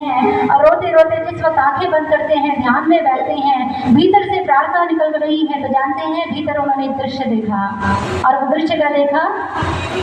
और रोते रोते जिस वक्त आंखें बंद करते हैं, ध्यान में बैठते हैं, भीतर से प्रार्थना निकल रही है, तो जानते हैं भीतर उन्होंने एक दृश्य देखा। और वो दृश्य क्या देखा?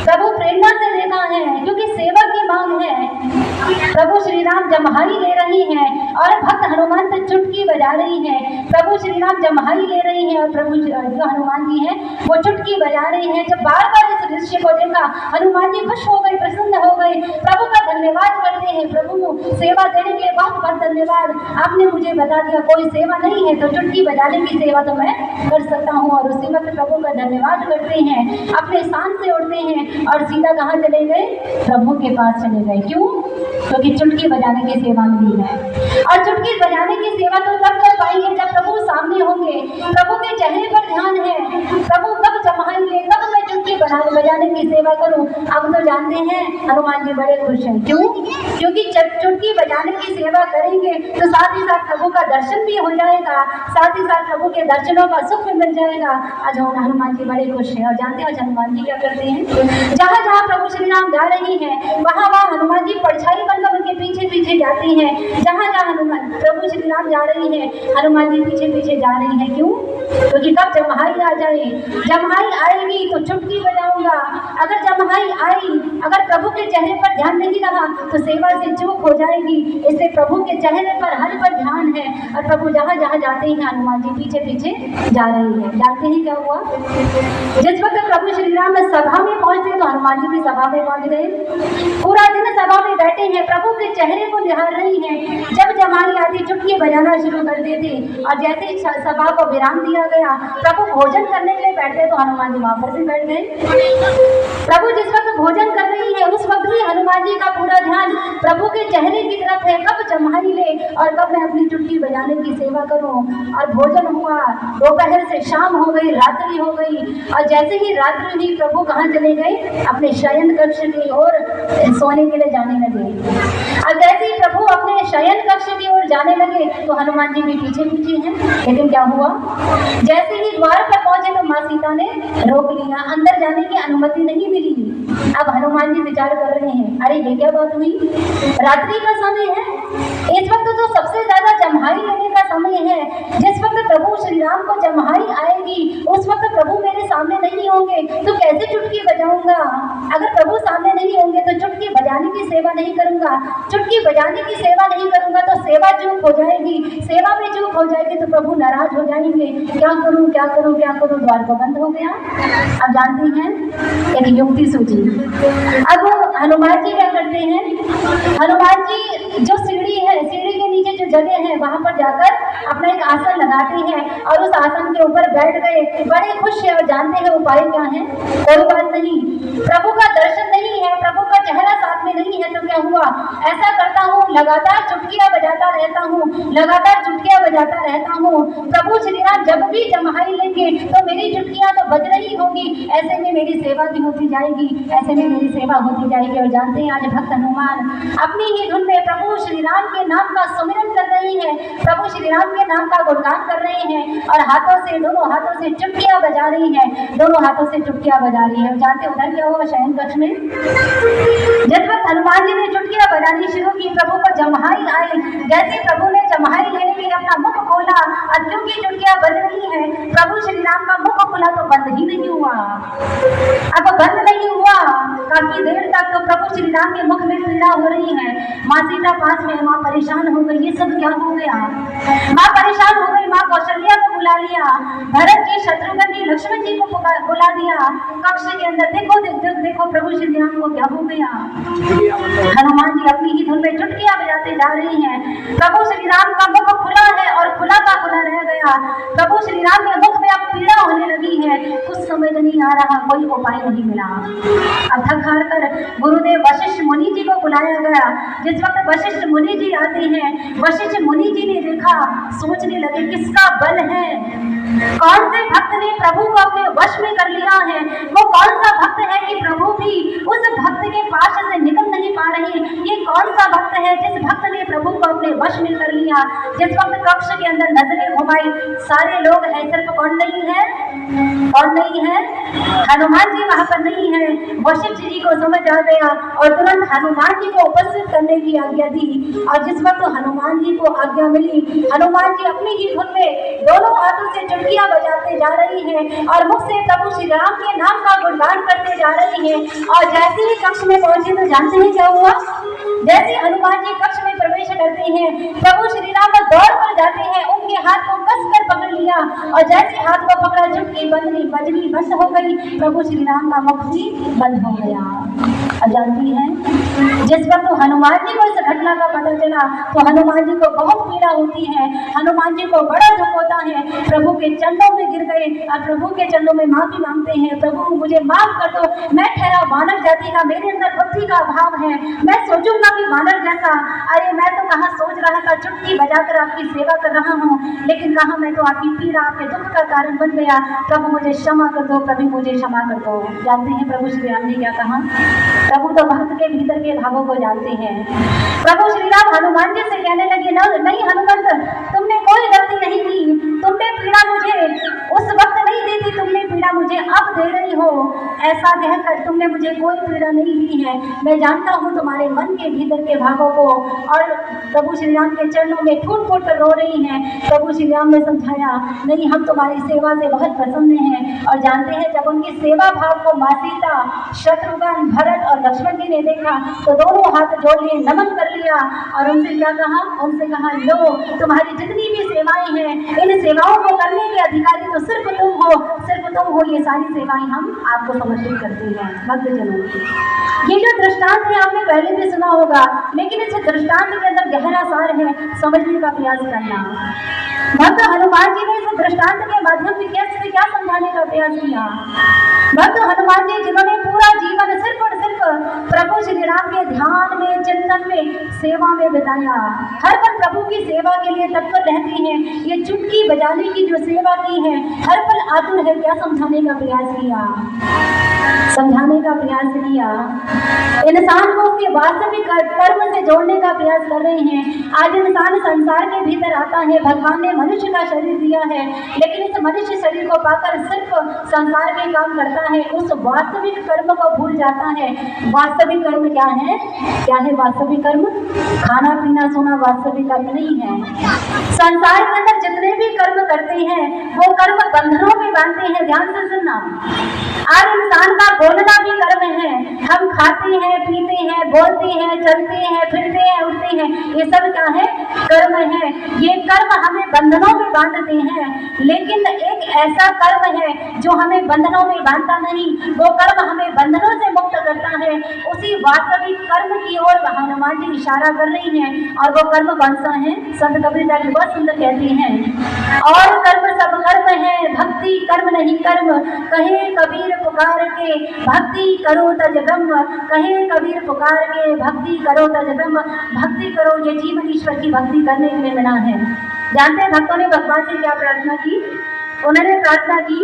प्रभु प्रेरणा से देखा है, क्योंकि सेवा की मांग है। प्रभु श्री राम जम्हाई ले रही हैं और भक्त हनुमान से चुटकी बजा रही है। प्रभु श्री राम जम्हाई ले रही है और प्रभु जो हनुमान जी हैं वो चुटकी बजा रही है। जब बार बार इस दृश्य को देखा, हनुमान जी खुश हो गए, प्रसन्न हो गए, प्रभु का धन्यवाद करते हैं। प्रभु सेवा देने के लिए बहुत बहुत धन्यवाद, आपने मुझे बता दिया कोई सेवा नहीं है तो चुटकी बजाने की सेवा तो मैं कर सकता हूँ। और उसी वक्त प्रभु का धन्यवाद करते हैं, अपने स्थान से उठते हैं और सीधा कहाँ चले गए? प्रभु के पास चले गए। क्यों? क्योंकि चुटकी बजाने की सेवा मिली है। और चुटकी बजाने की सेवा तो तब कर पाएंगे जब प्रभु सामने होंगे, प्रभु के चेहरे पर ध्यान है। प्रभु कब जमाएंगे, कब मैं चुटकी बजाने की सेवा करूं? अब तो जानते हैं हनुमान जी बड़े खुश हैं। क्यों? क्योंकि चुटकी बजाने की सेवा करेंगे तो साथ ही साथ प्रभु का दर्शन भी हो जाएगा, साथ ही साथ प्रभु के दर्शनों का सुख भी मिल जाएगा। आज हनुमान जी बड़े खुश हैं। और जानते हैं हनुमान जी क्या करते हैं? जहाँ जहाँ प्रभु श्री राम जा रही हैं वहाँ वहाँ हनुमान जी परछाई बनकर उनके पीछे पीछे जाती हैं। जहाँ जहाँ हनुमान प्रभु श्री राम जा रही हैं, हनुमान जी पीछे पीछे जा रही हैं। क्यों? क्योंकि कब जम्हाई आ जाए, जम्हाई आएगी तो चुटकी बजाऊंगा। अगर जम्हाई आई, अगर प्रभु के चेहरे पर ध्यान नहीं रहा तो सेवा से चूक हो जाएगी। इससे प्रभु के चेहरे पर हर पर ध्यान है और प्रभु जहाँ जहाँ जाते हैं हनुमान जी पीछे पीछे जा रही है। जानते हैं क्या हुआ? जिस वक्त प्रभु श्री राम सभा में पहुंचते तो हनुमान जी भी सभा में पहुंच गए। पूरा दिन सभा में बैठे हैं, प्रभु के चेहरे को निहार रही हैं। जब जम्हाई आती चुटकी बजाना शुरू कर देते और जैसे ही सभा को विराम दिया गया, प्रभु भोजन करने के लिए बैठते तो हनुमान जी वहां पर भी बैठ गए। प्रभु जिस वक्त भोजन कर रही है उस वक्त भी हनुमान जी का पूरा ध्यान प्रभु के चेहरे की तरफ है, कब जम्हाई ले और कब मैं अपनी चुटकी बजाने की सेवा करूं। और भोजन हुआ, दोपहर से शाम हो गई, रात्रि हो गई और जैसे ही रात्रि हुई प्रभु कहाँ चले गए? अपने शयन कक्ष की ओर सोने के लिए जाने लगे। और जैसे ही प्रभु अपने शयन कक्ष की ओर जाने लगे तो हनुमान जी भी पीछे पीछे हैं। लेकिन क्या हुआ? जैसे ही द्वार पर पहुंचे तो माँ सीता ने रोक लिया, अंदर जाने की अनुमति नहीं मिली। अब हनुमान जी विचार कर रहे हैं, अरे ये क्या बात हुई? रात्रि का समय है, इस वक्त तो सबसे ज्यादा जम्हाई लेने का समय है। जिस वक्त प्रभु श्री राम को जम्हाई आएगी उस वक्त प्रभु मेरे सामने नहीं होंगे तो कैसे चुटकी बजाऊंगा? अगर प्रभु सामने नहीं होंगे तो चुटकी बजाने की सेवा नहीं करूंगा, चुटकी बजाने की सेवा नहीं करूंगा तो सेवा चूक हो जाएगी, सेवा में चूक हो जाएगी तो प्रभु नाराज हो जाएंगे। क्या करूं क्या करूं क्या करूं? द्वार को बंद हो गया। अब जानती हैं एक युक्ति सूझी। अब हनुमान जी क्या करते हैं? हनुमान जी जो सीढ़ी है, सीढ़ी के नीचे जो जगह है वहां पर जाकर अपना एक आसन लगाते हैं और उस आसन के ऊपर बैठ गए। बड़े खुश है और जानते हैं उपाय क्या है? कोई बात नहीं, प्रभु का दर्शन नहीं है, प्रभु का चेहरा साथ में नहीं है तो क्या हुआ? ऐसा करता हूँ, लगातार चुटकियां बजाता रहता हूँ, लगातार चुटकियां बजाता रहता हूँ। प्रभु श्री राम जब भी जम्हाई लेंगे तो मेरी चुटकियां तो बज रही होगी, ऐसे में मेरी सेवा भी होती जाएगी, ऐसे में मेरी सेवा होती जाएगी। और जानते हैं आज भक्त हनुमान अपनी ही धुन में प्रभु श्री राम के नाम का सुमिरन कर रही है, प्रभु श्री राम के नाम का गुणगान कर रहे हैं और हाथों से, दोनों हाथों से चुटकियां बजा रही है, दोनों हाथों से चुटकियां बजा रही है। जानते उधर क्या हुआ? शयन कक्ष में जिस वक्त हनुमान जी ने चुटकियां बजानी शुरू की, प्रभु को जम्हाई आई। जैसे प्रभु ने जम्हाई लेने के लिए अपना मुख खोला और क्योंकि चुटकियां बज रही है, प्रभु श्री राम का मुख खुला तो बंद ही नहीं हुआ। अब बंद नहीं हुआ, काफी देर तक तो प्रभु श्री राम के मुख में पीड़ा हो रही है। माँ सीता पास में, माँ परेशान हो गई, ये सब क्या हो गया? माँ परेशान हो गई, माँ कौशल्या को बुला लिया, भरत जी, शत्रुघ्न जी, लक्ष्मण जी को बुला दिया कक्ष के अंदर। देखो देखो प्रभु श्री राम को क्या हो गया? हनुमान जी अपनी ही धुन में चुटकियां बजाते जा रही हैं। प्रभु श्री राम का मुख खुला है और खुला का खुला रह गया। प्रभु श्री राम के मुख में अब पीड़ा होने लगी है, कुछ समझ नहीं आ रहा, कोई उपाय नहीं मिला। अब थक हार कर गुरुदेव वशिष्ठ मुनि जी को बुलाया गया। जिस वक्त वशिष्ठ मुनि जी आते हैं, वशिष्ठ मुनि जी ने देखा, सोचने लगे किसका बल है, कौन से भक्त ने प्रभु को अपने वश में कर लिया है, वो कौन सा भक्त है कि प्रभु भी उस भक्त के पास से निकल नहीं पा रहे, ये कौन सा भक्त है जिस भक्त ने प्रभु को अपने वश में कर लिया। जिस वक्त कक्ष के अंदर नजरें घुमाई, सारे लोग हैं, सिर्फ कौन नहीं है? कौन नहीं है? हनुमान जी वहां पर नहीं है। वशिष्ठ जी को समझ आ गया और तुरंत हनुमान जी को उपस्थित करने की आज्ञा दी। और जिस वक्त हनुमान जी को आज्ञा मिली, हनुमान जी अपनी ही धुन में दोनों हाथों से चुटकियां बजाते जा रही हैं और मुख से प्रभु श्री राम के नाम का गुणगान करते जा रही हैं। और जैसे ही कक्ष में पहुंचे तो जानते हैं क्या हुआ? जैसे हनुमान जी कक्ष में प्रवेश करते हैं, प्रभु श्री राम दौड़ कर जाते हैं, उनके हाथ को कसकर पकड़ लिया और जैसे हाथ को पकड़ा, चुटकी बजनी बंद हो गई, प्रभु श्री राम का मुख भी बंद हो गया। और जानती हैं, जिस वक्त तो हनुमान जी को इस घटना का पता चला तो हनुमान जी को बहुत पीड़ा होती है। हनुमान जी को बड़ा दुख होता है, प्रभु के चरणों में गिर गए और प्रभु के चरणों में माफी मांगते हैं। प्रभु मुझे माफ कर दो, मैं ठहरा वानर जाति का, मेरे अंदर बुद्धि का अभाव है, मैं सोचूंगा कि वानर जैसा, अरे मैं तो कहाँ सोच रहा था चुटकी बजाकर आपकी सेवा कर रहा हूँ, लेकिन कहाँ मैं तो आपकी पीड़ा, आपके दुख का कारण बन गया। प्रभु मुझे क्षमा कर दो, प्रभु मुझे क्षमा कर दो। जानते हैं प्रभु श्री राम ने क्या कहा? प्रभु तो भक्त के भीतर के भावों को जानते हैं। प्रभु श्री राम हनुमान जी से कहने लगे, नहीं हनुमंत, तुमने कोई गलती नहीं की, तुमने पीड़ा मुझे उस वक्त नहीं दी थी, तुमने पीड़ा मुझे अब दे रही हो। ऐसा कहकर तुमने मुझे कोई पीड़ा नहीं दी है। मैं जानता हूँ तुम्हारे मन के भीतर के भावों को। और प्रभु श्री राम के चरणों में फूट फूट कर रो रही हैं। प्रभु श्री राम ने समझाया, नहीं हम तुम्हारी सेवा से बहुत प्रसन्न हैं। और जानते हैं, जब उनकी सेवा भाव को माँ सीता, शत्रुघ्न, भरत और लक्ष्मण जी ने देखा तो दोनों हाथ जोड़ लिए, नमन कर लिया और उनसे क्या कहा? उनसे कहा, लो तुम्हारी जितनी भी सेवाएं हैं, इन सेवाओं को करने के अधिकारी तो सिर्फ तुम हो, सिर्फ तुम हो। ये सारी सेवाएं हम आपको समर्पित करते हैं। भक्तजनों, ये जो दृष्टांत है आपने पहले भी सुना होगा, लेकिन इस दृष्टांत के अंदर गहरा सार है, समझने का प्रयास करना। भक्त हनुमान जी ने इस दृष्टांत के माध्यम से क्या समझाने का प्रयास किया? भक्त हनुमान जी जिन्होंने पूरा जीवन सिर्फ और सिर्फ प्रभु श्री राम के ध्यान में, चिंतन में, सेवा में बिताया, हर पल प्रभु की सेवा के लिए तत्पर रहती हैं। ये चुटकी बजाने की जो सेवा की है, हर पल आतुर है। क्या समझाने का प्रयास किया? समझाने का प्रयास किया, इंसान को उसके वास्तविक कर्म से जोड़ने का प्रयास कर रहे हैं। आज इंसान संसार के भीतर आता है, भगवान ने मनुष्य का शरीर दिया है, लेकिन इस मनुष्य शरीर को पाकर सिर्फ संसार के काम करता है, उस वास्तविक कर्म को भूल जाता है। वास्तविक कर्म क्या है? क्या है वास्तविक कर्म? खाना पीना सोना वास्तविक कर्म नहीं है। संसार के अंदर जितने भी कर्म करते हैं, वो कर्म बंधनों में बांधते हैं। ध्यान से सुनना, आज इंसान का बोलना भी कर्म है। हम खाते हैं, पीते हैं, बोलते हैं, चलते हैं, फिरते हैं, उठते हैं, ये सब क्या है? कर्म है। ये कर्म हमें बंधनों में बांधते हैं, लेकिन एक ऐसा कर्म है जो हमें बंधनों में बांधता नहीं, वो कर्म हमें बंधनों से मुक्त करता है। उसी वास्तविक कर्म की ओर हनुमान जी इशारा कर रही हैं। और वो कर्म कौन सा है? संत कबीरदास जी बहुत सुंदर कहते हैं, और कर्म सब कर्म है, भक्ति कर्म नहीं कर्म, कहे कबीर पुकार के भक्ति करो तज ब्रह्म, कहे कबीर पुकार के भक्ति करो तज ब्रह्म। भक्ति करो, ये जीवन ईश्वर की भक्ति करने के लिए मिला है। जानते हैं भक्तों ने भगवान से क्या प्रार्थना की? उन्होंने प्रार्थना की,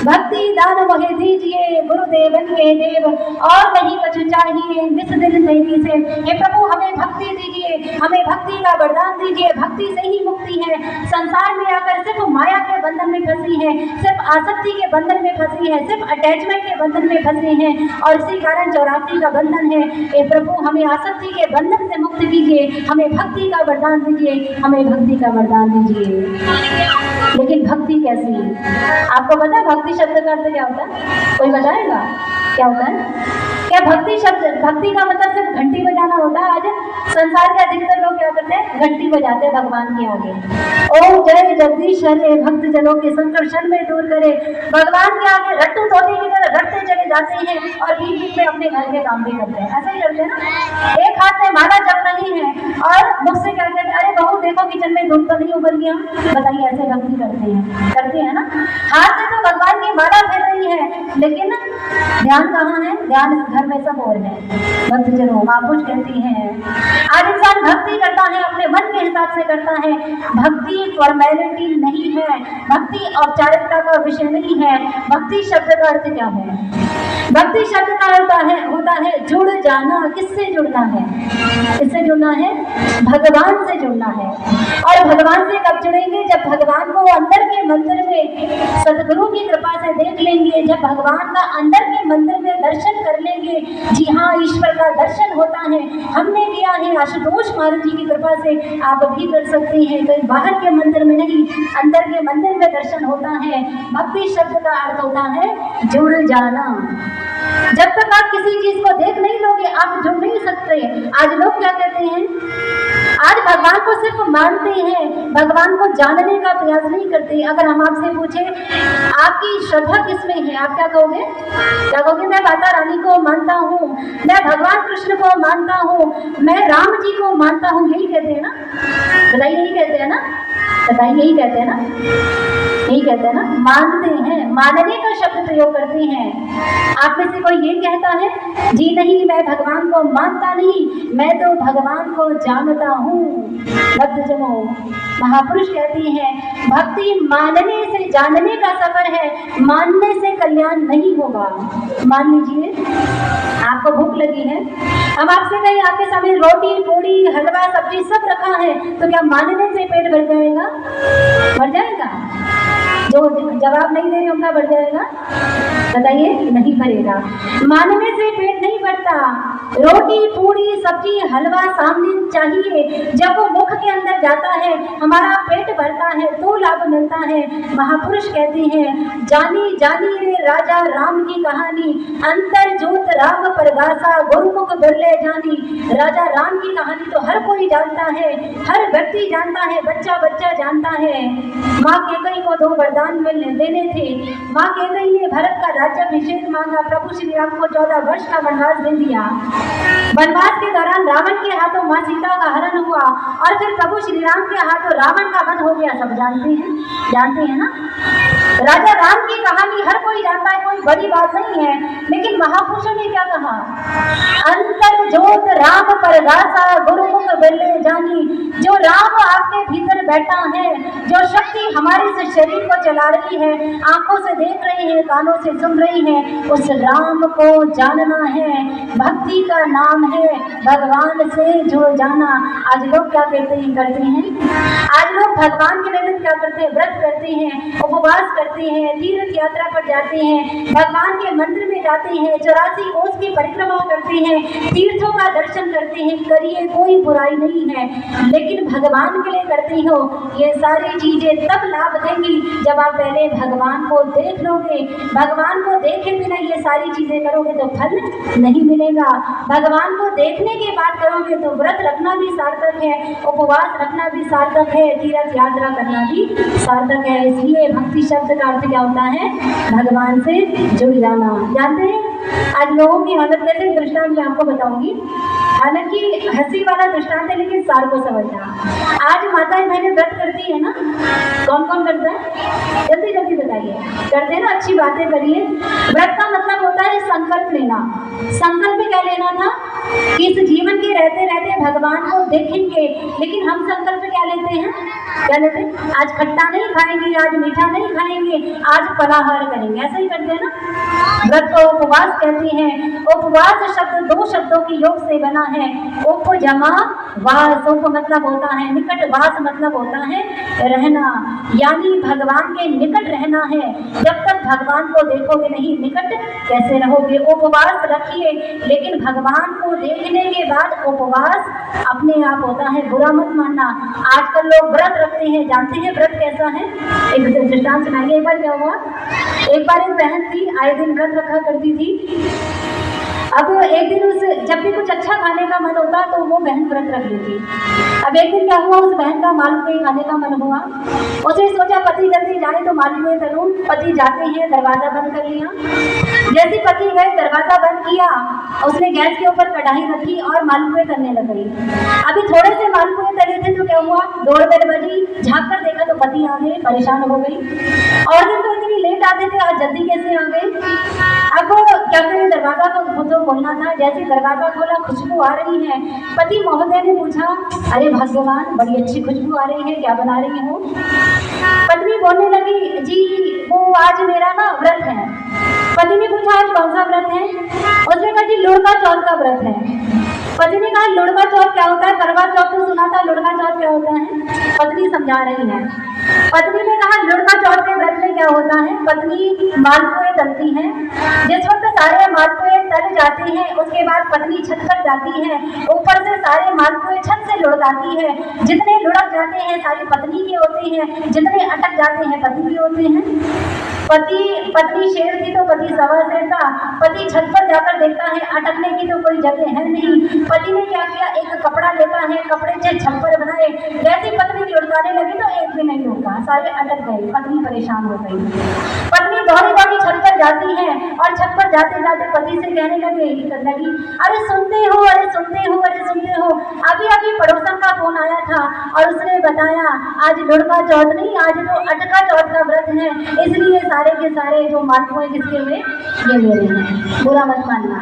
भक्ति दान मोहे दीजिए गुरुदेवन के देव, और नहीं कुछ चाहिए निस दिन तेरी से। हे प्रभु हमें भक्ति दीजिए, हमें भक्ति का वरदान दीजिए। भक्ति से ही मुक्ति है। संसार में आकर सिर्फ माया के बंधन में फंसी है, सिर्फ आसक्ति के बंधन में फंसी है, सिर्फ अटैचमेंट के बंधन में फंसे हैं, और इसी कारण 84 का बंधन है। हे प्रभु हमें आसक्ति के बंधन से मुक्त कीजिए, हमें भक्ति का वरदान दीजिए, हमें भक्ति का वरदान दीजिए। लेकिन भक्ति कैसी? आपको पता है भक्ति शब्द का अर्थ क्या होता है? कोई बताएगा क्या होता है? क्या भक्ति शब्द, भक्ति का मतलब सिर्फ घंटी बजाना होता है? आज संसार के अधिकतर लोग क्या करते हैं? घंटी बजाते हैं भगवान के आगे। ओम जय जगदीश हरे, भक्त जनों के संकट क्षण में दूर करे। भगवान के आगे रट्टू तोते की तरह रटते चले जाते हैं और बीच बीच में अपने घर के काम भी करते हैं। ऐसा ही करते हैं ना। एक हाथ में माला जप रही है और मुझसे क्या कहते हैं, अरे बहू देखो किचन में दूध तो नहीं उबल गया। बताइए, ऐसे भक्ति करते हैं ना। हाथ से तो भगवान की माला फेर रही है, लेकिन ध्यान कहाँ है? ध्यान घर में सब और है। भक्तजनों, महापुरुष कहती हैं, आज इंसान भक्ति करता है, अपने मन के हिसाब से करता है। भक्ति फॉर्मेलिटी नहीं है, भक्ति औपचारिकता का विषय नहीं है। भक्ति शब्द का अर्थ क्या है? भक्ति शब्द का अर्थ होता है जुड़ जाना। किससे जुड़ना है? किससे जुड़ना है? भगवान से जुड़ना है। और भगवान से कब जुड़ेंगे? जब भगवान को अंदर के मंदिर में सदगुरु की कृपा से देख लेंगे, जब भगवान का अंदर के मंदिर में दर्शन कर लेंगे। जी हाँ, ईश्वर का दर्शन होता है। हमने किया है आशुतोष महाराज जी की कृपा से, आप भी कर सकते हैं। कहीं बाहर के मंदिर में नहीं, अंदर के मंदिर में दर्शन होता है। भक्ति शब्द का अर्थ होता है जुड़ जाना। जब तक आप किसी चीज को देख नहीं लोगे, आप जुड़ नहीं सकते। आज लोग क्या कहते हैं? आज भगवान को सिर्फ मानते हैं, भगवान को जानने का प्रयास नहीं करते। अगर हम आपसे पूछे आपकी श्रद्धा किसमें है, आप क्या कहोगे? क्या कहोगे? मैं माता रानी को मानता हूँ, मैं भगवान कृष्ण को मानता हूँ, मैं राम जी को मानता हूँ। यही कहते हैं ना? बताइए, यही कहते हैं ना? बताइए, यही कहते हैं ना? यही कहते हैं ना? मानते हैं, मानने का शब्द प्रयोग करते हैं। आप में से कोई ये कहता है जी नहीं, मैं भगवान को मानता नहीं, मैं तो भगवान को जानता हूँ। भक्तजनों, महापुरुष कहते हैं भक्ति मानने से जानने का सफर है, मानने से कल्याण नहीं होगा। मान लीजिए आपको भूख लगी है, हम आपसे कहीं आपके सामने रोटी पूड़ी हलवा सब्जी सब रखा है, तो क्या मानने से पेट भर जाएगा? भर जाएगा? जो जवाब नहीं दे रहे उनका बढ़ जाएगा? बताइए, नहीं भरेगा। मानने से पेट नहीं भरता। रोटी पूड़ी सब्जी हलवा सामने चाहिए, जब वो मुख के अंदर जाता है हमारा पेट भरता है तो लाभ मिलता है। महापुरुष कहते हैं जानी जानी रे राजा राम की कहानी, अंतर जोत राम परगासा गुरुमुख बिरले जानी। राजा राम की कहानी तो हर कोई जानता है, हर व्यक्ति जानता है, बच्चा बच्चा जानता है। माँ कैकेयी को 2 वरदान देने थे। माँ कैकेयी ने भरत का राज्याभिषेक मांगा, प्रभु श्री राम को 14 वर्ष का वनवास दे दिया। वनवास के दौरान रावण के हाथों माँ सीता का हरण हुआ और फिर प्रभु श्री राम के हाथों रावण का वध हो गया। सब जानते हैं ना? राजा राम की कहानी हर कोई जानता है, कोई बड़ी बात नहीं है। लेकिन महापुरुषों ने क्या कहा? अंतर जोत राम परगासा गुरुमुख बिरले जानी। जो राम आपके भीतर बैठा है, जो शक्ति हमारे इस शरीर को चला रही है, आंखों से देख रही है, कानों से सुन रही है, उस राम को जानना है। भक्ति का नाम है भगवान से जुड़ जाना। आज लोग क्या करते हैं? आज लोग भगवान के निमित्त क्या करते हैं? व्रत करते हैं, उपवास करते हैं, तीर्थ यात्रा पर जाते हैं, भगवान के मंदिर में जाते हैं, 84 कोस की परिक्रमा करते हैं, तीर्थों का दर्शन करते हैं। करिए, कोई बुराई नहीं है, लेकिन भगवान के लिए करते हो। ये सारी चीजें तब लाभ देंगी जब आप पहले भगवान को देख लोगे। भगवान को देखे बिना ये सारी चीजें करोगे तो फल नहीं मिलेगा। भगवान को देखने के बाद करोगे तो व्रत रखना भी सार्थक है, उपवास रखना भी सार्थक है, तीर्थ यात्रा करना भी सार्थक है। इसलिए भक्ति शब्द का अर्थ क्या होता है? भगवान से जुड़ जाना। जानते हैं आज लोगों की हालत कैसे? दृष्टांत मैं आपको बताऊंगी, हालांकि हंसी वाला दृष्टांत है लेकिन सार को समझना। आज माताएं बहनें व्रत करती है ना? कौन कौन करता है? जल्दी जल्दी बताइए। करते हैं ना? अच्छी बातें करिए। व्रत का मतलब होता है संकल्प लेना। संकल्प क्या लेना था? कि इस जीवन के रहते रहते भगवान को देखेंगे। लेकिन हम संकल्प क्या लेते हैं? क्या लेते हैं? आज खट्टा नहीं खाएंगे, आज मीठा नहीं खाएंगे, आज फलाहार करेंगे, ऐसा ही करते हैं ना? व्रत को उपवास कहते हैं। उपवास शब्द 2 शब्दों की योग से बना है। उप जमा वास। उप मतलब होता है निकट, वास मतलब होता है रहना, यानी भगवान के निकट रहना है। जब तक भगवान को देखोगे नहीं, निकट कैसे रहोगे? उपवास रखिए, लेकिन भगवान को देखने के बाद उपवास अपने आप होता है, बुरा मत मानना। आजकल लोग व्रत रखते हैं, जानते हैं व्रत कैसा है? एक दृष्टांत सुनाइए। एक बार क्या हुआ? एक बार एक बहन थी, आए दिन व्रत रखा करती थी। अब एक दिन उसे जब भी कुछ अच्छा खाने का मन होता तो वो बहन व्रत रख लेती। अब एक दिन क्या हुआ, उस बहन का मालपुए खाने का मन हुआ। उसने सोचा पति जल्दी जाए तो मालपुए करूं। पति जाते हैं, दरवाजा बंद कर लिया। जैसे पति गए, दरवाजा बंद किया, उसने गैस के ऊपर कढ़ाई रखी और मालपुए तलने लग गई। अभी थोड़े से मालपुए तले थे तो क्या हुआ, दौड़ बेल बजी, झाँक कर देखा तो पति आ गए, परेशान हो गई। और दिन तो इतनी लेट आते थे, आज जल्दी कैसे आ गए। अब क्या करें, दरवाजा तो खुद को खोलना था। जैसे दरवाजा खोला, खुशबू आ रही है। पति महोदय ने पूछा, अरे भगवान, बड़ी अच्छी खुशबू आ रही है, क्या बना रही हो। पत्नी बोलने लगी, जी वो आज मेरा ना व्रत है। पति ने पूछा, आज कौन सा व्रत है। उसने कहा, जी लुड़का चौथ का व्रत है। पति ने कहा, लुड़का चौथ क्या होता है, करवा चौथ तो सुना था, लुड़का चौथ क्या होता है। पत्नी समझा रही है। पत्नी ने कहा, लुड़का चौथ के व्रत में क्या होता है। पत्नी मालपुए तलती है। जिस वक्त सारे मालपुए तल जाते हैं, उसके बाद पत्नी छत पर जाती है, ऊपर से सारे मालपुए छत से लुढ़काती है। जितने लुढ़क जाते हैं सारी पत्नी के होते हैं, जितने अटक जाते हैं पति के होते हैं। पत्नी शेर थी तो पति सवा शेर था। पति छत पर जाकर देखता है, अटकने की तो कोई जगह है नहीं। पति ने क्या किया, एक कपड़ा लेता है, कपड़े से छप्पर बनाए। जैसी पत्नी लुढ़काने लगी तो एक भी नहीं रुका, सारे अटक गए। पत्नी परेशान हो गई। पत्नी दौड़ी दौड़ी छत पर जाती है और छत पर जाते जाते पति से कहने लगी, अरे सुनते हो, अरे सुनते हो, अरे सुनते हो, अभी अभी पड़ोसन का फोन आया था और उसने बताया आज लुड़का चौथ नहीं, आज तो अटका चौथ का व्रत है, इसलिए सारे के सारे जो मालपुए किसके हुए, ये मेरे हैं, बुरा मत मानना।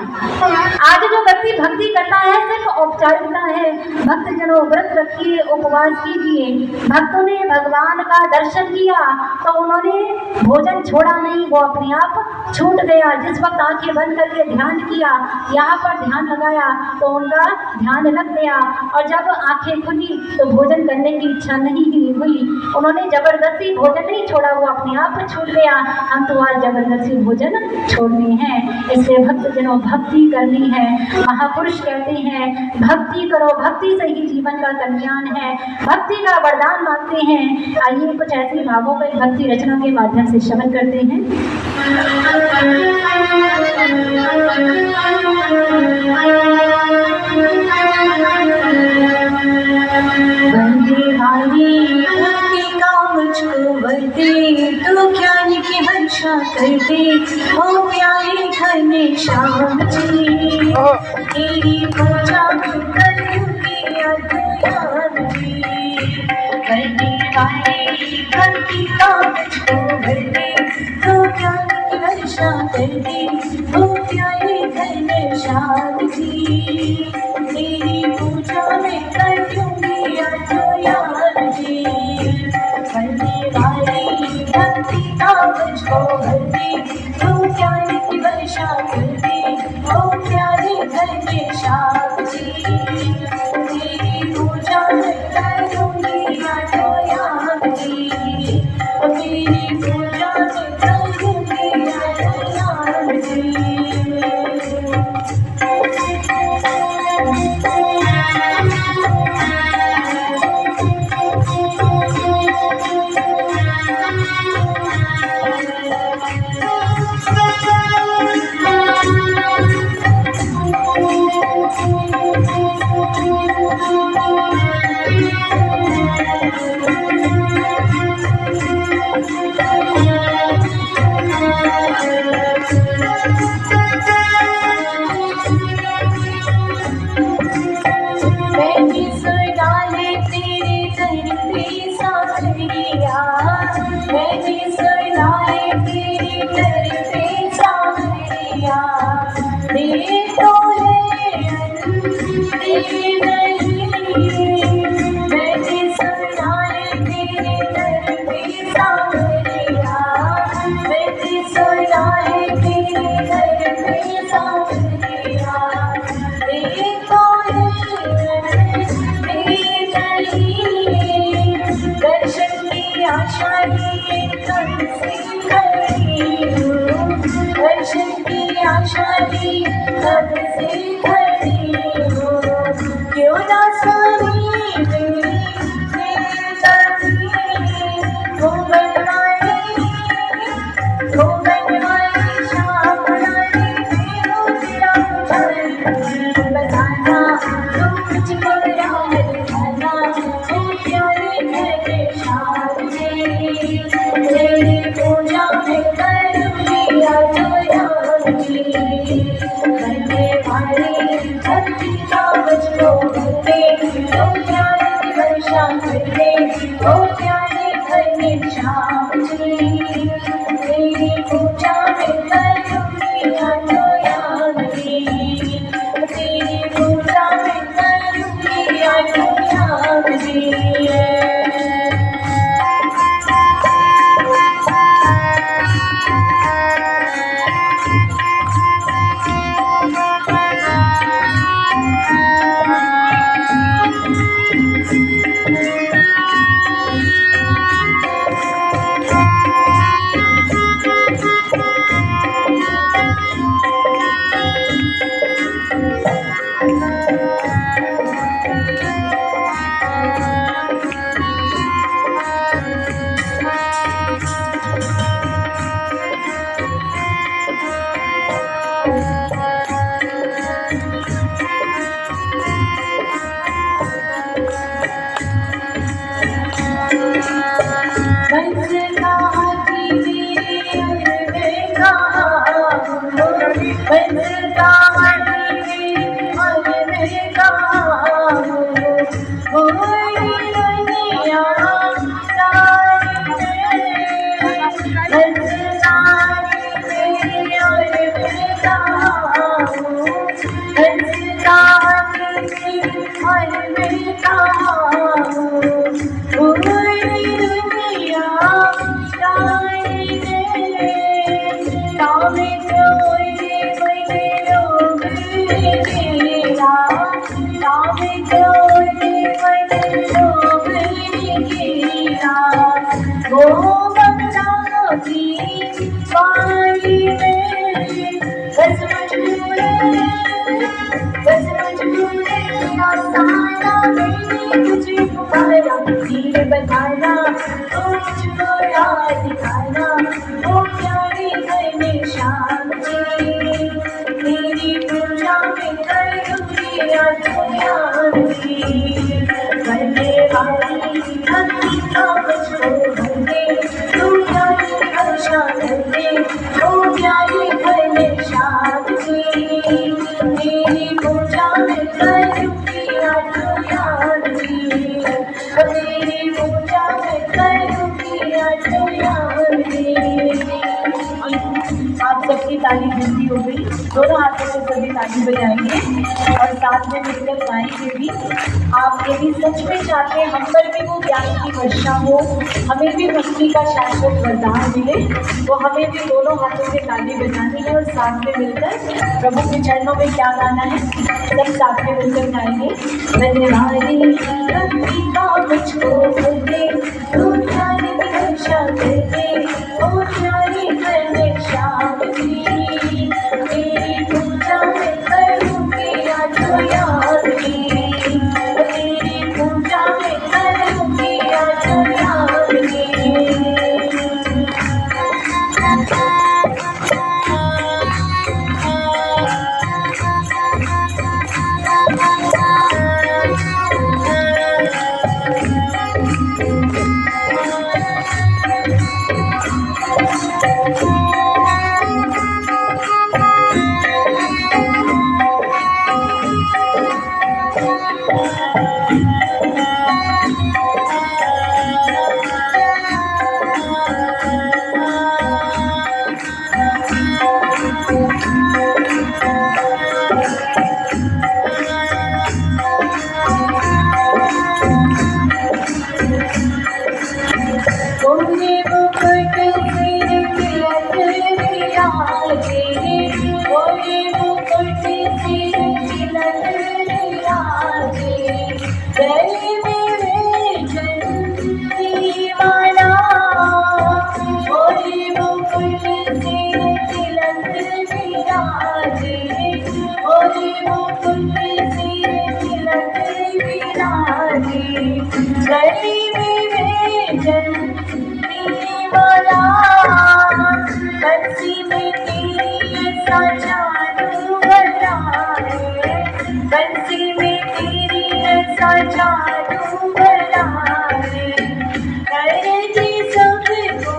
आज जो व्यक्ति भक्ति करता है सिर्फ औपचारिकता है। भक्तजनों व्रत रखिए, उपवास कीजिए। भक्तों ने भगवान का दर्शन किया तो उन्होंने भोजन छोड़ा नहीं, वो अपने आप छूट गया। जिस वक्त आंखें बंद करके ध्यान किया, यहाँ पर ध्यान लगाया तो उनका ध्यान लग गया। और जब आंखें खुली तो भोजन करने की इच्छा नहीं हुई। उन्होंने जबरदस्ती भोजन नहीं छोड़ा, वो अपने आप छूट गया। हम तो आज जबरदस्ती भोजन छोड़ने हैं। इसलिए भक्तजनों भक्ति करनी है। महापुरुष कहते हैं भक्ति करो, भक्ति से ही जीवन का कल्याण है। भक्ति का वरदान मांगते हैं। आइए कुछ ऐसे भावों को भक्ति रचना के माध्यम से श्रवण करते हैं। वंदे वाली भक्ति का मुझको वरदे, तो ज्ञान की वर्षा कर दे, ओ प्यारे घनश्याम जी। तेरी पूजा करूंगी अज्ञान जी। वंदे वाली भक्ति का मुझको वरदे, तो ज्ञान की वर्षा कर दे, ओ प्यारे घनश्याम जी। तेरी पूजा में करूंगी अज्ञान जी। वंदे वाली भक्ति का मुझको वरदे, तो ज्ञान की वर्षा कर दे, ओ प्यारे घनश्याम जी। तेरी पूजा में करूंगी अज्ञान जी। तेरी पूजा में करूंगी अज्ञान जी। करते ओ प्यारे घने श्याम जी। तेरी पूजा में करूँगी आठों याद जी, तेरी पूजा में करूँगी आठों याद जी। बताना ओ मुझको राह दिखाना ओ प्यारे घने श्याम जी। तेरी पूजा में करूँगी आठों याद जी। करने वाली भक्ति का मुझको भर दे, तू प्यारी आशा कर दे ओ प्यारे घने श्याम जी। तेरी पूजा में करूँगी आठों याद जी, तेरी पूजा में करूँगी आठों याद जी। आप सबकी ताली बंदी हो गई, दोनों हाथों से सभी ताली बजाएंगे और साथ में मिलकर गाएंगे भी। आप यदि सच में चाहते हैं हम पर भी वो ज्ञान की वर्षा हो, हमें भी भक्ति का शाश्वत वरदान मिले, तो हमें भी दोनों हाथों से ताली बजानी है और साथ में मिलकर प्रभु के चरणों में क्या गाना है, सब साथ में मिलकर गाएंगे। धन्यवादी भक्ति का मुझको भर दे, तू प्यारी वर्षा कर दे ओ प्यारी घने श्याम जी। तेरी पूजा में करूँगी आठों याद जी, तेरी पूजा में करूँगी आठों याद जी। बंसी में तेरी ऐसा जादू बनाए, करती सबको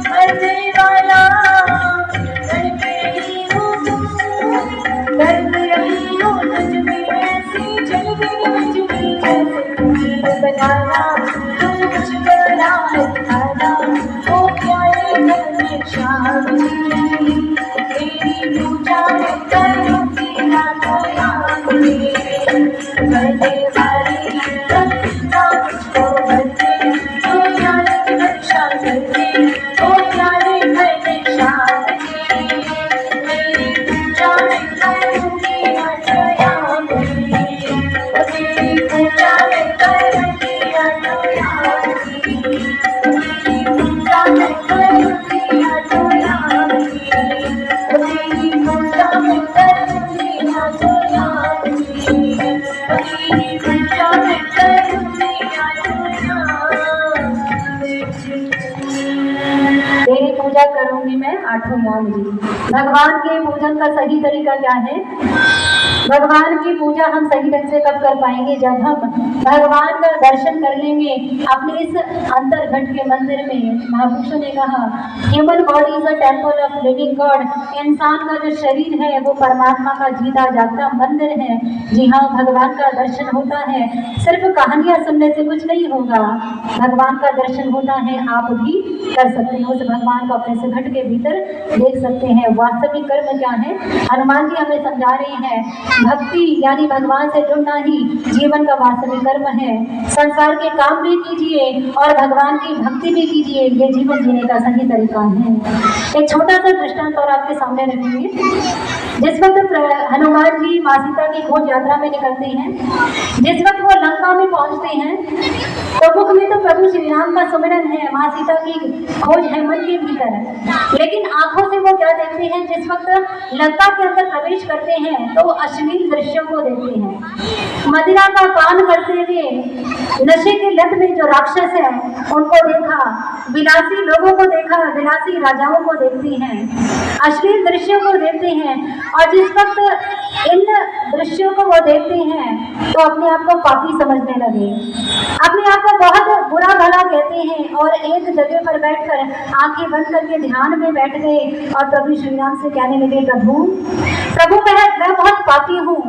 मरने वाला, कर रही हूँ तुझ में ऐसी जल गई मुझ में जैसे लगाना, तू मुझको राह दिखाना, ओ प्यारे घर में श्याम जी, तेरी पूजा में करूँगी रातों रात में, बड़े वाली रखना मुझको बरते, तो प्यारे रक्षा करते, ओ प्यारे घर में श्याम जी, तेरी पूजा में करूँगी रातों रात में, तेरी पूजा में करूँगी रातों रात में, तेरी पूजा में करूँगी रातों रात में, तेरी पूजा में करूँगी रातों रात में, तेरी पूजा में करूँगी रातों रात में। तेरी पूजा करूंगी मैं आठों याम जी। भगवान के पूजन का सही तरीका क्या है? भगवान की पूजा हम सही ढंग से कब कर पाएंगे? जब हम भगवान का दर्शन कर लेंगे अपने इस अंतर्घट के मंदिर में। महापुरुषों ने कहा human body is a temple of living God. इंसान का जो शरीर है वो परमात्मा का जीता जागता मंदिर है। जी हाँ, भगवान का दर्शन होता है। सिर्फ कहानियां सुनने से कुछ नहीं होगा, भगवान का दर्शन होता है। आप भी कर सकते हैं, उस भगवान को अपने से घट के भीतर देख सकते हैं। वास्तविक कर्म क्या है? हनुमान जी हमें समझा रहे हैं, भक्ति यानी भगवान से जुड़ना ही जीवन का वास्तविक कर्म है। संसार के काम भी कीजिए और भगवान की भक्ति भी कीजिए, ये जीवन जीने का सही तरीका है। एक छोटा सा दृष्टांत और आपके सामने रखेंगे। जिस वक्त हनुमान जी माँ सीता की खोज यात्रा में निकलते हैं, जिस वक्त वो लंका में पहुंचते हैं, तो मुख में तो प्रभु श्री राम का सुमिरन है, माँ सीता की खोज है मन के भीतर, लेकिन आंखों से वो क्या देखते हैं? जिस वक्त लंका के अंदर प्रवेश करते हैं तो वो अश्लील दृश्यों को देखते हैं। मदिरा का पान करते हुए नशे के लत में जो राक्षस है उनको देखा, विलासी लोगों को देखा, विलासी राजाओं को देखते हैं, अश्लील दृश्यों को देखते हैं। और जिस वक्त इन दृश्यों को वो देखते हैं तो अपने आप को पापी समझने लगे, अपने आप को बहुत बुरा भला कहते हैं और एक जगह पर बैठकर आंखें बंद करके ध्यान में बैठ गए और प्रभु श्री राम से कहने लगे, प्रभु मैं बहुत पापी हूँ,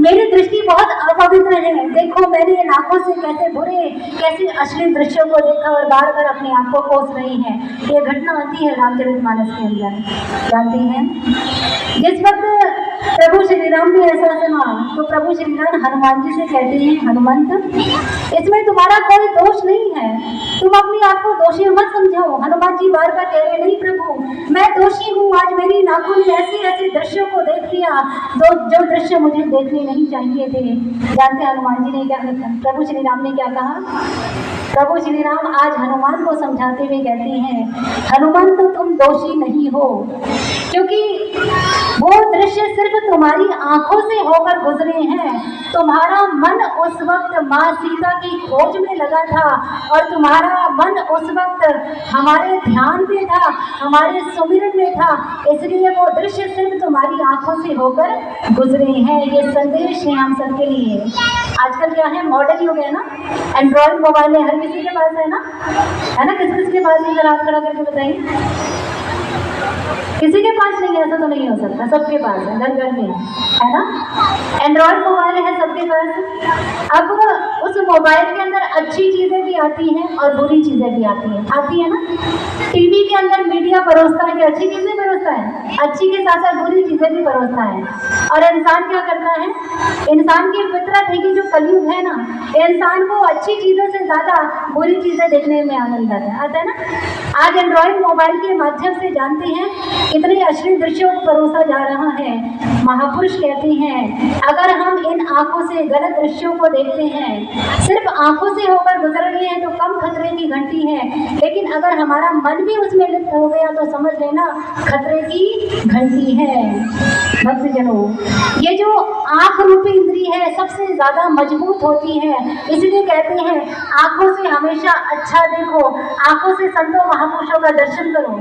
मेरी दृष्टि बहुत अपवित्र है। देखो मैंने इन आंखों से कैसे बुरे कैसे अश्लील दृश्यों को देखा और बार बार अपने आप को कोस रही है। ये घटना आती है रामचरितमानस के अंदर, जानती हैं? जिस वक्त प्रभु श्री राम ने ऐसा सुना तो प्रभु श्री राम हनुमान जी से कहते हैं, हनुमंत इसमें तुम्हारा कोई दोष नहीं है, तुम अपने आप को दोषी मत समझो। हनुमान जी बार बार कह रहे, नहीं प्रभु मैं दोषी हूँ, आज मेरी आंखों ने ऐसे ऐसे दृश्यों को देख लिया जो दृश्य मुझे देखने नहीं चाहिए थे। जानते हनुमान जी ने क्या कहा? प्रभु श्री राम ने क्या कहा? प्रभु श्री राम आज हनुमान को समझाते हुए कहते हैं, हनुमान तो तुम दोषी नहीं हो, क्योंकि वो दृश्य सिर्फ तुम्हारी आंखों से होकर गुजरे हैं। तुम्हारा मन उस वक्त माँ सीता की खोज में लगा था और तुम्हारा मन उस वक्त हमारे ध्यान में था, हमारे सुमिरन में था, इसलिए वो दृश्य सिर्फ तुम्हारी आंखों से होकर गुजरे हैं। ये संदेश है हम सबके लिए। आजकल क्या है, मॉडल हो गया ना, एंड्रॉइड मोबाइल है, हर किसी के पास है ना, किस किस के पास है? जरा हाथ खड़ा करके बताइए। किसी के पास नहीं है ऐसा तो नहीं हो सकता, सबके पास है, घर घर में है ना, एंड्रॉइड मोबाइल है सबके पास। अब उस मोबाइल के अंदर अच्छी चीज़ें भी आती हैं और बुरी चीज़ें भी आती है ना। टीवी के अंदर मीडिया परोसता है कि अच्छी चीज़ें परोसता है, अच्छी के साथ साथ बुरी चीज़ें भी परोसता है। और इंसान क्या करता है? इंसान की फितरत है कि जो कलयुग है ना, इंसान को अच्छी चीज़ों से ज़्यादा बुरी चीज़ें देखने में आनंद आता है ना। आज एंड्रॉइड मोबाइल के माध्यम से जानते हैं कितने अश्लील दृश्यों को परोसा जा रहा है। महापुरुष कहते हैं अगर हम इन आंखों से गलत दृश्यों को देखते हैं, सिर्फ आंखों से होकर गुजर रहे हैं तो कम खतरे की घंटी है, लेकिन अगर हमारा मन भी उसमें लिप्त हो गया तो समझ लेना खतरे की घंटी है। भक्तजनों, ये जो आंख रूपी इंद्री है सबसे ज्यादा मजबूत होती है, इसलिए कहते हैं आंखों से हमेशा अच्छा देखो, आंखों से संतों महापुरुषों का दर्शन करो,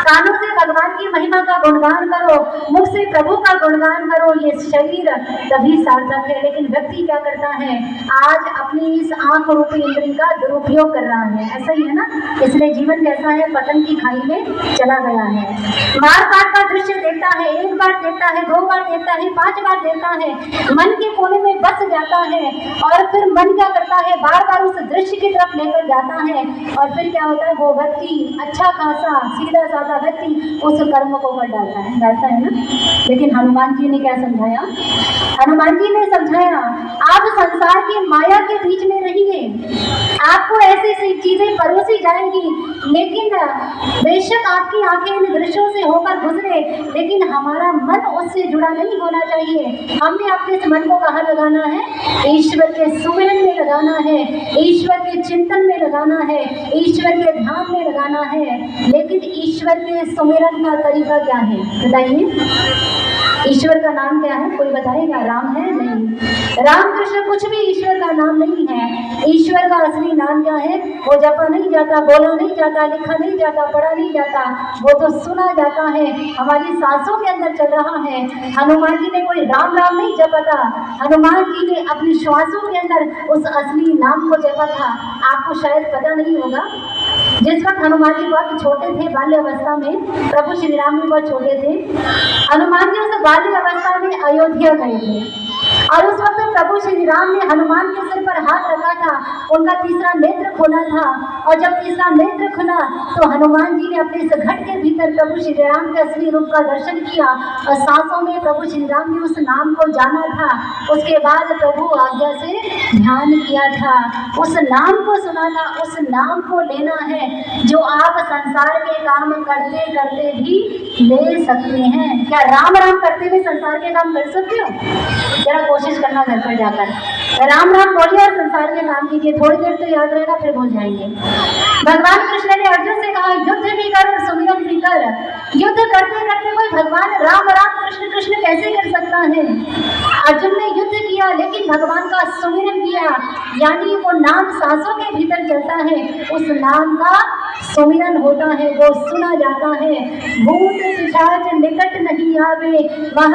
कानों से भगवान की महिमा का गुणगान करो, मुख से प्रभु का गुणगान करो। ये शरीर तभी सार्थक है। लेकिन व्यक्ति क्या करता है? आज अपनी इस आंख रूपी इंद्री का दुरुपयोग कर रहा है, ऐसा ही है ना। इसलिए जीवन कैसा है, पतन की खाई में चला गया है। मार काट का दृश्य देखता है, एक बार देखता है, 2 बार देखता है, 5 बार देखता है, मन के कोने में बस जाता है और फिर मन क्या करता है, बार बार उस दृश्य की तरफ लेकर जाता है और फिर क्या होता है, वो व्यक्ति अच्छा खासा सीधा साधा व्यक्ति उस कर्म को कर डालता है ना। लेकिन हनुमान जी ने क्या समझाया, हनुमान जी ने समझाया आप संसार की माया के बीच में रहिए, आपको ऐसी सी चीजें परोसी जाएंगी, लेकिन बेशक आपकी आंखें इन दृश्यों से होकर गुजरे, लेकिन हमारा मन उससे जुड़ा नहीं होना चाहिए। हमने अपने इस मन को कहाँ लगाना है, ईश्वर के सुमिरन में लगाना है, ईश्वर के चिंतन में लगाना है, ईश्वर के ध्यान में लगाना है। लेकिन ईश्वर के सुमिरन का तरीका क्या है बताइए, ईश्वर का नाम क्या है, कोई बताएगा? राम है? नहीं, राम कृष्ण कुछ भी ईश्वर का नाम नहीं है। ईश्वर का असली नाम क्या है, वो जपा नहीं जाता, बोला नहीं जाता, लिखा नहीं जाता, पढ़ा नहीं जाता, वो तो सुना जाता है, हमारी सांसों के अंदर चल रहा है। हनुमान जी ने कोई राम राम नहीं जपा था, हनुमान जी ने अपनी श्वासों के अंदर उस असली नाम को जपा था। आपको शायद पता नहीं होगा, जिस वक्त हनुमान जी बहुत छोटे थे, बाल्य अवस्था में, प्रभु श्री राम भी बहुत छोटे थे, हनुमान जी उस बाल्य अवस्था में अयोध्या गए थे और उस वक्त प्रभु श्री राम ने हनुमान के सिर पर हाथ रखा था, उनका तीसरा नेत्र खुला था और जब तीसरा नेत्र खुला तो हनुमान जी ने अपने इस घट के भीतर प्रभु श्री राम के असली रूप का दर्शन किया और सांसों में प्रभु श्री राम ने उस नाम को जाना था। उसके बाद प्रभु आज्ञा से ध्यान किया था, उस नाम को सुना था, उस नाम को लेना है जो आप संसार के काम करते करते भी ले सकते हैं। क्या राम राम करते हुए संसार के काम कर सकते हो? जरा कोशिश करना घर पर जाकर, राम राम बोलिए और संसार के काम कीजिए, थोड़ी देर तो याद रहेगा, फिर भूल जाएंगे। भगवान कृष्ण ने अर्जुन से कहा युद्ध भी कर और सुमिरन भी कर। युद्ध करते करते कोई भगवान राम राम कृष्ण कृष्ण कैसे कर सकता है? अर्जुन ने युद्ध किया लेकिन भगवान का सुमिरन किया, यानी वो नाम सांसों के भीतर चलता है, उस नाम का सुमिरन होता है, वो सुना जाता है। भूत पिशाच निकट नहीं आवे, वहाँ